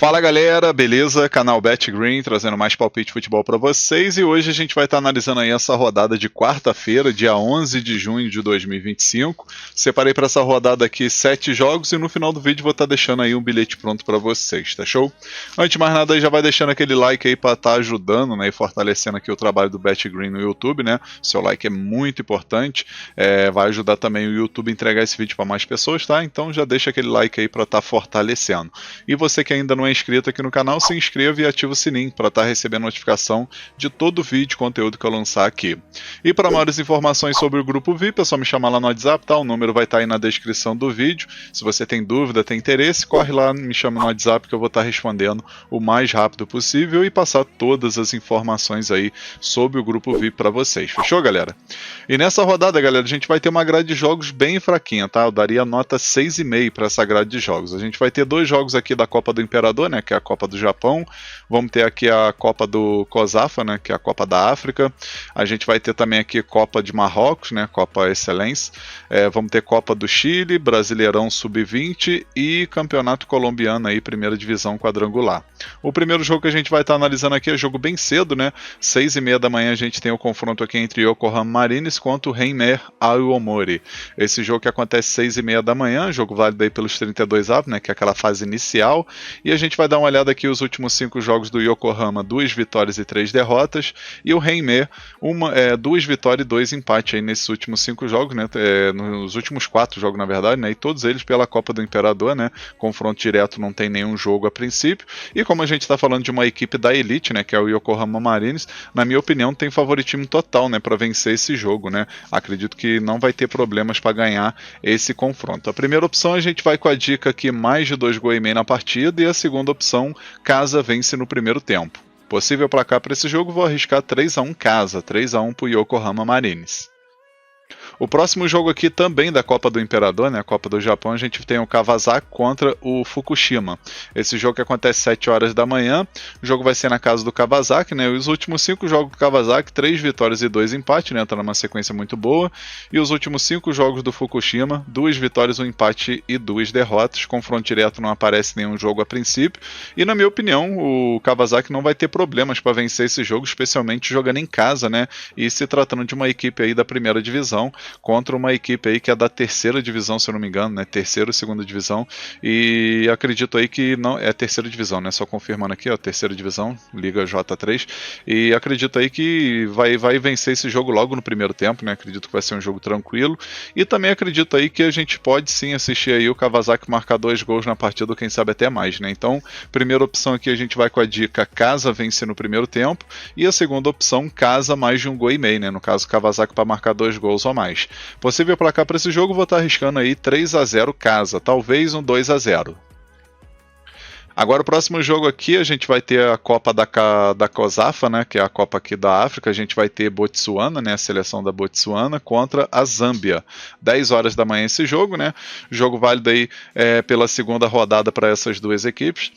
Fala galera, beleza? Canal BetGreen trazendo mais palpite de futebol para vocês, e hoje a gente vai estar analisando aí essa rodada de quarta-feira, dia 11 de junho de 2025. Separei para essa rodada aqui 7 jogos e no final do vídeo vou estar deixando aí um bilhete pronto para vocês, tá show? Antes de mais nada aí, já vai deixando aquele like aí para estar ajudando, né, e fortalecendo aqui o trabalho do BetGreen no YouTube, né? Seu like é muito importante, vai ajudar também o YouTube a entregar esse vídeo para mais pessoas, tá? Então já deixa aquele like aí para estar fortalecendo. E você que ainda não é inscrito aqui no canal, se inscreva e ativa o sininho para estar recebendo notificação de todo vídeo, conteúdo que eu lançar aqui. E para maiores informações sobre o grupo VIP, é só me chamar lá no WhatsApp, tá? O número vai estar aí na descrição do vídeo. Se você tem dúvida, tem interesse, corre lá, me chama no WhatsApp que eu vou estar respondendo o mais rápido possível e passar todas as informações aí sobre o grupo VIP para vocês. Fechou, galera? E nessa rodada, galera, a gente vai ter uma grade de jogos bem fraquinha, tá? Eu daria nota 6,5 para essa grade de jogos. A gente vai ter 2 jogos aqui da Copa do Imperador, né, que é a Copa do Japão. Vamos ter aqui a Copa do COSAFA, né, que é a Copa da África. A gente vai ter também aqui Copa de Marrocos, né, Copa Excelência. Vamos ter Copa do Chile, Brasileirão Sub-20 e Campeonato Colombiano aí, primeira divisão quadrangular. O primeiro jogo que a gente vai estar analisando aqui é jogo bem cedo, né, 6h30 da manhã a gente tem o confronto aqui entre Yokohama Marinos contra o Heimer Aomori. Esse jogo que acontece 6h30 da manhã, jogo válido aí pelos 32 avos, né, que é aquela fase inicial. E a gente vai dar uma olhada aqui os últimos 5 jogos do Yokohama, 2 vitórias e 3 derrotas, e o Heimer, 2 vitórias e 2 empates aí nesses últimos 5 jogos, né, nos últimos 4 jogos na verdade, né, e todos eles pela Copa do Imperador, né, confronto direto não tem nenhum jogo a princípio, e como a gente está falando de uma equipe da elite, né, que é o Yokohama Marinos, na minha opinião tem favoritismo total, né, para vencer esse jogo, né, acredito que não vai ter problemas para ganhar esse confronto. A primeira opção a gente vai com a dica aqui, mais de 2 gols e meio na partida, e a segunda opção, casa vence no primeiro tempo. Possível placar para esse jogo, vou arriscar 3-1 casa, 3-1 para o Yokohama Marinos. O próximo jogo aqui também da Copa do Imperador, né, a Copa do Japão, a gente tem o Kawasaki contra o Fukushima. Esse jogo que acontece 7 horas da manhã, o jogo vai ser na casa do Kawasaki, né, os últimos 5 jogos do Kawasaki, 3 vitórias e 2 empates, né, tá numa sequência muito boa, e os últimos 5 jogos do Fukushima, 2 vitórias, 1 empate e 2 derrotas, confronto direto não aparece nenhum jogo a princípio, e na minha opinião, o Kawasaki não vai ter problemas para vencer esse jogo, especialmente jogando em casa, né, e se tratando de uma equipe aí da primeira divisão, contra uma equipe aí que é da terceira divisão, se eu não me engano, né, terceira ou segunda divisão, e acredito aí que não, é terceira divisão, né, só confirmando aqui, ó, terceira divisão, Liga J3, e acredito aí que vai vencer esse jogo logo no primeiro tempo, né, acredito que vai ser um jogo tranquilo, e também acredito aí que a gente pode sim assistir aí o Kawasaki marcar 2 gols na partida, ou quem sabe até mais, né, então, primeira opção aqui a gente vai com a dica, casa vence no primeiro tempo, e a segunda opção, casa mais de 1 gol e meio, né, no caso Kawasaki para marcar 2 gols ou mais. Possível placar para esse jogo, vou estar arriscando aí 3-0 casa, talvez um 2-0. Agora o próximo jogo aqui a gente vai ter a Copa da COSAFA, né, que é a Copa aqui da África, a gente vai ter Botsuana, né, a seleção da Botsuana contra a Zâmbia. 10 horas da manhã esse jogo, né, jogo válido aí pela segunda rodada para essas duas equipes.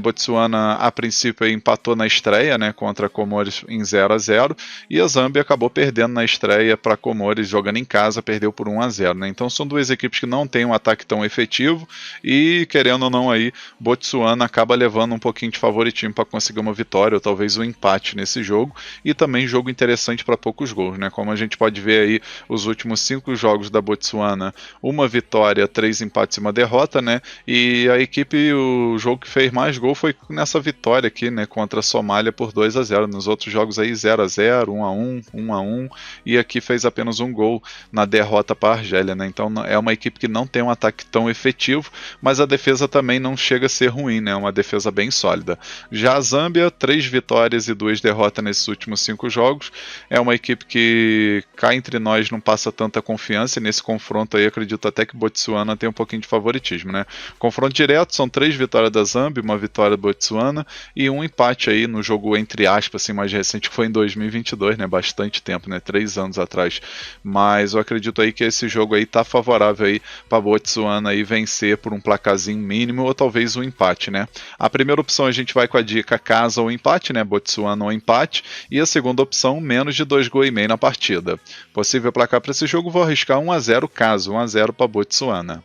Botsuana a princípio empatou na estreia, né, contra a Comores em 0-0, e a Zâmbia acabou perdendo na estreia para a Comores, jogando em casa, perdeu por 1-0, né, então são duas equipes que não têm um ataque tão efetivo, e querendo ou não aí, Botsuana acaba levando um pouquinho de favoritismo para conseguir uma vitória ou talvez um empate nesse jogo, e também jogo interessante para poucos gols, né? Como a gente pode ver aí, os últimos 5 jogos da Botsuana, 1 vitória, 3 empates e 1 derrota, né? E a equipe, o jogo que fez mais gol foi nessa vitória aqui, né, contra a Somália por 2-0. Nos outros jogos aí 0-0, 1-1, 1-1, e aqui fez apenas 1 gol na derrota para a Argélia, né? Então é uma equipe que não tem um ataque tão efetivo, mas a defesa também não chega a ser ruim, né? Uma defesa bem sólida. Já a Zâmbia, 3 vitórias e 2 derrotas nesses últimos 5 jogos. É uma equipe que cá entre nós não passa tanta confiança, e nesse confronto aí acredito até que Botsuana tem um pouquinho de favoritismo, né? Confronto direto, são 3 vitórias da Zâmbia, Colômbia, uma vitória do Botsuana e um empate aí no jogo entre aspas, assim, mais recente, que foi em 2022, né? Bastante tempo, né? 3 anos atrás. Mas eu acredito aí que esse jogo aí tá favorável aí para Botsuana aí vencer por um placarzinho mínimo ou talvez um empate, né? A primeira opção a gente vai com a dica casa ou empate, né? Botsuana ou empate. E a segunda opção, menos de 2,5 gols na partida. Possível placar para esse jogo, vou arriscar 1-0 caso, 1-0 para Botsuana.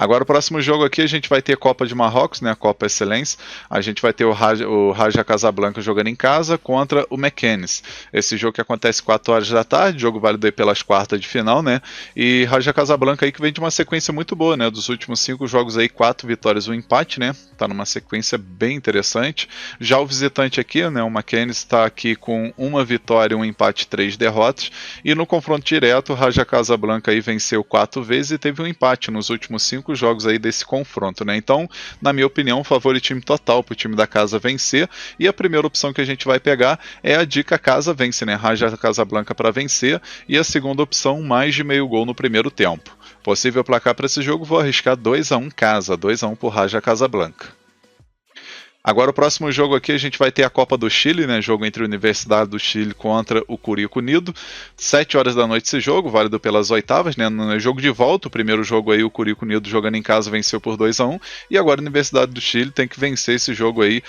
Agora o próximo jogo aqui a gente vai ter Copa de Marrocos, né, a Copa Excelência. A gente vai ter o Raja Casablanca jogando em casa contra o Meknes. Esse jogo que acontece 4 horas da tarde, jogo válido aí pelas quartas de final, né? E Raja Casablanca aí que vem de uma sequência muito boa, né? Dos últimos 5 jogos aí, 4 vitórias e um empate, né? Tá numa sequência bem interessante. Já o visitante aqui, né, o Meknes está aqui com 1 vitória, um empate, 3 derrotas. E no confronto direto, o Raja Casablanca aí venceu 4 vezes e teve um empate nos últimos 5 jogos aí desse confronto, né? Então, na minha opinião, favoritismo total para o time da casa vencer. E a primeira opção que a gente vai pegar é a dica casa vence, né? Raja Casablanca para vencer. E a segunda opção, mais de meio gol no primeiro tempo. Possível placar para esse jogo, vou arriscar 2-1 casa, 2-1 por Raja Casablanca. Agora o próximo jogo aqui a gente vai ter a Copa do Chile, né? Jogo entre a Universidade do Chile contra o Curicó Unido. 7 horas da noite esse jogo, válido pelas oitavas, né? No jogo de volta, o primeiro jogo aí o Curicó Unido jogando em casa venceu por 2-1 e agora a Universidade do Chile tem que vencer esse jogo aí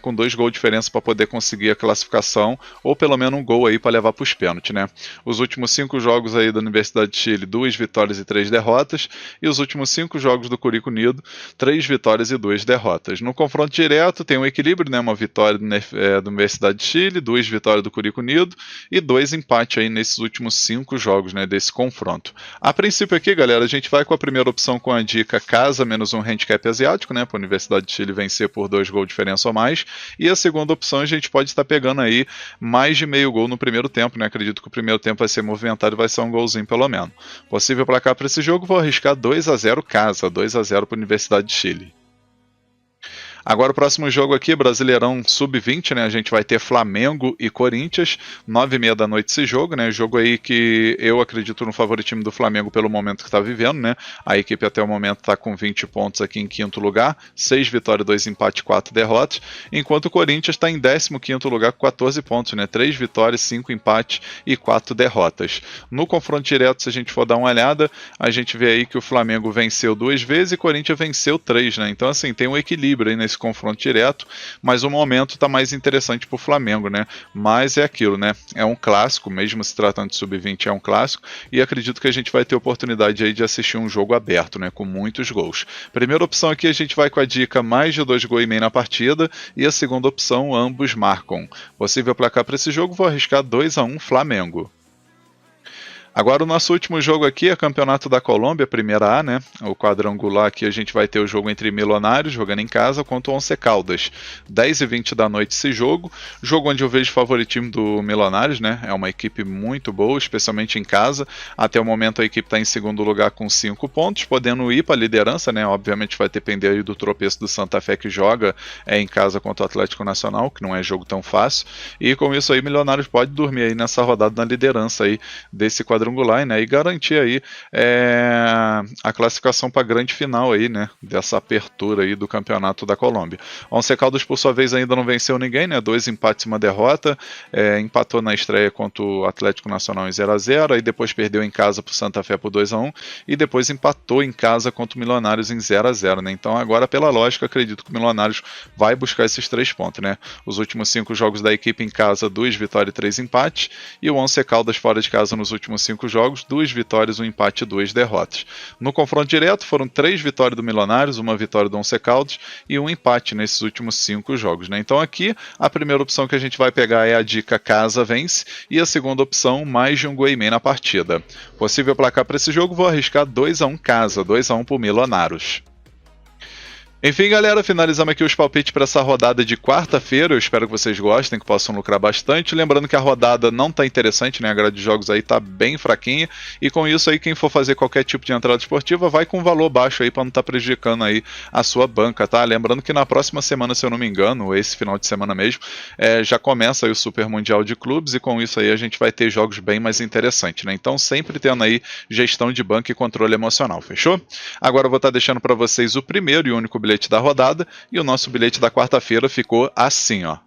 com 2 gols de diferença para poder conseguir a classificação ou pelo menos um gol aí para levar para os pênaltis, né? Os últimos 5 jogos aí da Universidade do Chile, 2 vitórias e 3 derrotas e os últimos 5 jogos do Curicó Unido, 3 vitórias e 2 derrotas. No confronto direto tem um equilíbrio, né? Uma vitória da Universidade de Chile, 2 vitórias do Curicó Unido e 2 empates aí nesses últimos 5 jogos, né? Desse confronto. A princípio aqui, galera, a gente vai com a primeira opção com a dica casa menos um handicap asiático, né? Para a Universidade de Chile vencer por 2 gols de diferença ou mais. E a segunda opção a gente pode estar pegando aí mais de meio gol no primeiro tempo, né? Acredito que o primeiro tempo vai ser movimentado e vai ser um golzinho pelo menos. Possível placar para esse jogo, vou arriscar 2-0 casa, 2-0 para a Universidade de Chile. Agora o próximo jogo aqui, Brasileirão Sub-20, né? A gente vai ter Flamengo e Corinthians, 9h30 da noite esse jogo, né? Jogo aí que eu acredito no favoritismo do Flamengo pelo momento que está vivendo, né? A equipe até o momento está com 20 pontos aqui em 5º lugar, 6 vitórias, 2 empates, 4 derrotas, enquanto o Corinthians está em 15º lugar com 14 pontos, né? 3 vitórias, 5 empates e 4 derrotas. No confronto direto, se a gente for dar uma olhada, a gente vê aí que o Flamengo venceu 2 vezes e o Corinthians venceu 3, né? Então assim, tem um equilíbrio aí nesse confronto direto, mas o momento está mais interessante para o Flamengo, né? Mas é aquilo, né? É um clássico, mesmo se tratando de sub-20, é um clássico, e acredito que a gente vai ter oportunidade aí de assistir um jogo aberto, né? Com muitos gols. Primeira opção aqui a gente vai com a dica mais de 2,5 gols na partida, e a segunda opção, ambos marcam. Possível placar para esse jogo, vou arriscar 2-1 Flamengo. Agora o nosso último jogo aqui é Campeonato da Colômbia, Primeira A, né? O quadrangular aqui a gente vai ter o jogo entre Milionários, jogando em casa, contra o Once Caldas. 10h20 da noite esse jogo. Jogo onde eu vejo o favoritismo do Milionários, né? É uma equipe muito boa, especialmente em casa. Até o momento a equipe está em segundo lugar com 5 pontos, podendo ir para a liderança, né? Obviamente vai depender aí do tropeço do Santa Fé que joga em casa contra o Atlético Nacional, que não é jogo tão fácil. E com isso aí Milionários pode dormir aí nessa rodada na liderança aí desse quadrangular, né, e garantir aí a classificação para a grande final aí, né, dessa apertura aí do Campeonato da Colômbia. Once Caldas, por sua vez, ainda não venceu ninguém, né, 2 empates e uma derrota, empatou na estreia contra o Atlético Nacional em 0-0, aí depois perdeu em casa para o Santa Fé por 2-1 e depois empatou em casa contra o Milionários em 0-0, né, então agora pela lógica acredito que o Milionários vai buscar esses 3 pontos, né, os últimos 5 jogos da equipe em casa, 2 vitórias e 3 empates, e o Once Caldas fora de casa nos últimos 5 jogos, 2 vitórias, 1 empate e 2 derrotas. No confronto direto foram 3 vitórias do Milionários, 1 vitória do Once Caldas e 1 empate nesses últimos 5 jogos, né? Então aqui a primeira opção que a gente vai pegar é a dica casa vence e a segunda opção mais de 1 gol e meio na partida. Possível placar para esse jogo, vou arriscar 2-1 casa, 2-1 para o Milionários. Enfim, galera, finalizamos aqui os palpites para essa rodada de quarta-feira. Eu espero que vocês gostem, que possam lucrar bastante. Lembrando que a rodada não está interessante, né? A grade de jogos aí está bem fraquinha. E com isso aí, quem for fazer qualquer tipo de entrada esportiva, vai com valor baixo aí para não estar prejudicando aí a sua banca, tá? Lembrando que na próxima semana, se eu não me engano, ou esse final de semana mesmo, já começa aí o Super Mundial de Clubes e com isso aí a gente vai ter jogos bem mais interessantes, né? Então sempre tendo aí gestão de banca e controle emocional, fechou? Agora eu vou estar deixando para vocês o primeiro e único bilhete da rodada, e o nosso bilhete da quarta-feira ficou assim, ó.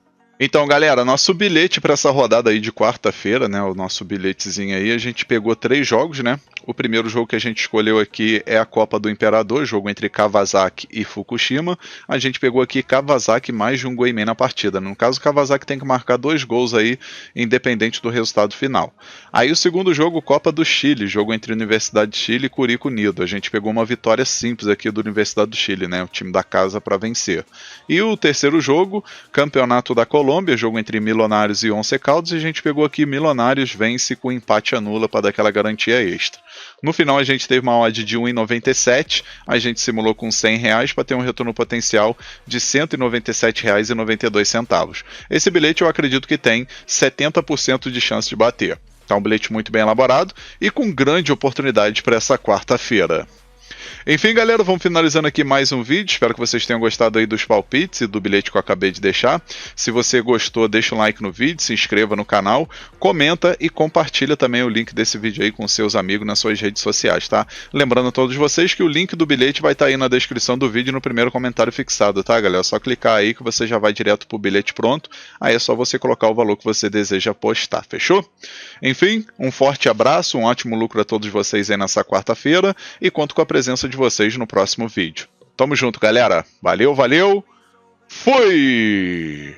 Então, galera, nosso bilhete para essa rodada aí de quarta-feira, né, o nosso bilhetezinho aí, a gente pegou 3 jogos, né? O primeiro jogo que a gente escolheu aqui é a Copa do Imperador, jogo entre Kawasaki e Fukushima. A gente pegou aqui Kawasaki mais de um gol e meio na partida. No caso, o Kawasaki tem que marcar 2 gols aí, independente do resultado final. Aí o segundo jogo, Copa do Chile, jogo entre Universidade de Chile e Curicó Unido. A gente pegou uma vitória simples aqui do Universidade do Chile, né, o time da casa para vencer. E o terceiro jogo, Campeonato da Colômbia, jogo entre Milionários e Once Caldas, e a gente pegou aqui Milionários vence com empate anula para dar aquela garantia extra. No final a gente teve uma odd de 1,97, a gente simulou com R$100 para ter um retorno potencial de R$197,92. Esse bilhete eu acredito que tem 70% de chance de bater. Tá um bilhete muito bem elaborado e com grande oportunidade para essa quarta-feira. Enfim, galera, vamos finalizando aqui mais um vídeo. Espero que vocês tenham gostado aí dos palpites e do bilhete que eu acabei de deixar. Se você gostou, deixa um like no vídeo, se inscreva no canal, comenta e compartilha também o link desse vídeo aí com seus amigos nas suas redes sociais, tá? Lembrando a todos vocês que o link do bilhete vai estar aí na descrição do vídeo no primeiro comentário fixado, tá, galera? É só clicar aí que você já vai direto pro bilhete pronto. Aí é só você colocar o valor que você deseja apostar, fechou? Enfim, um forte abraço, um ótimo lucro a todos vocês aí nessa quarta-feira e conto com a presença de vocês no próximo vídeo. Tamo junto, galera. Valeu, valeu. Fui!